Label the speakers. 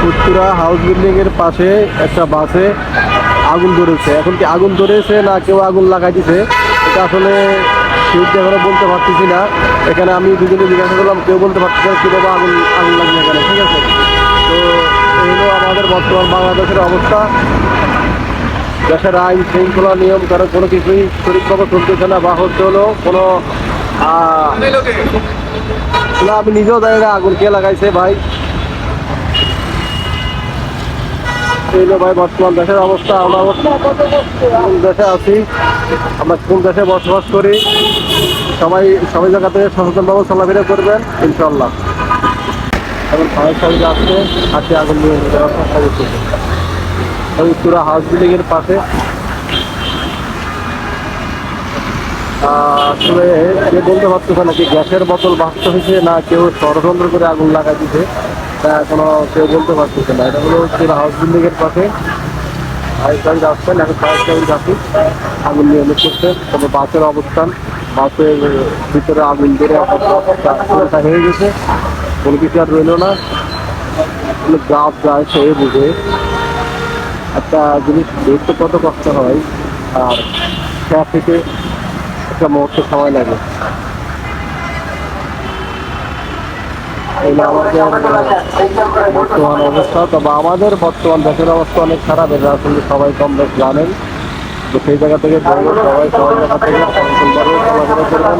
Speaker 1: Uttara house building এর পাশে একটা বাসে আগুন ধরেছে। এখন কি আগুন ধরেছে না কেউ আগুন লাগাই দিছে এটা আসলে ঠিক এখনো বলতে পারতেছি না। এখানে আমি দুজনে জিজ্ঞাসা করলাম, কেউ বলতে পারতেছে না কীভাবে আগুন আগুন লাগবে এখানে, ঠিক আছে। তো এই হলো আমাদের বর্তমান বাংলাদেশের অবস্থা। দেশের আইন শৃঙ্খলা নিয়ম কারণ কোনো কিছুই সঠিকভাবে চলতেছে না, বা হচ্ছে হলো কোনো না, আমি নিজেও জানি না আগুন কে লাগাইছে ভাই। এই যে ভাই বর্তমান দেশের অবস্থা, আমরা কোন দেশে আছি, আমরা কোন দেশে বসবাস করি, সবাই সবাই জায়গা থেকে সচেতনভাবে চলাফেরা করবেন ইনশাল্লাহ। এখন ফায়ার সার্ভিস আসছে, হাতে আগুন নিয়ে যাওয়ার চেষ্টা করতেছে ওই পুরো হাউস বিল্ডিং এর পাশে। আসলে কেউ বলতে পারতেছে না কি গ্যাসের বোতল বাস্ত হয়েছে না কেউ ষড়যন্ত্র করে আগুন লাগাই দিছে, তা এখনো কেউ বলতে পারতেছে না। এটা হলো পুরো হাউস বিল্ডিং এর পাশে ফায়ার সার্ভিস আসছেন, এখন ফায়ার সার্ভিস আসি আগুন নিয়ন্ত্রণ করছে। তবে বাসের অবস্থান, বাসের ভিতরে আগুন ধরে অবস্থা হয়ে গেছে, কোনো কিছু আর রইল না। গাছ যায় সে বুঝে একটা জিনিস দেখতে কত কষ্ট হয়, আর খেয়া থেকে একটা মুহূর্তে সময় লাগে। এই আমাদের বর্তমান অবস্থা, তবে আমাদের বর্তমান দেশের অবস্থা অনেক খারাপ, এটা আসলে সবাই কম বেশ জানেন। তো সেই জায়গা থেকে সবাই সবাই জায়গা থেকে চলাফেরা করবেন।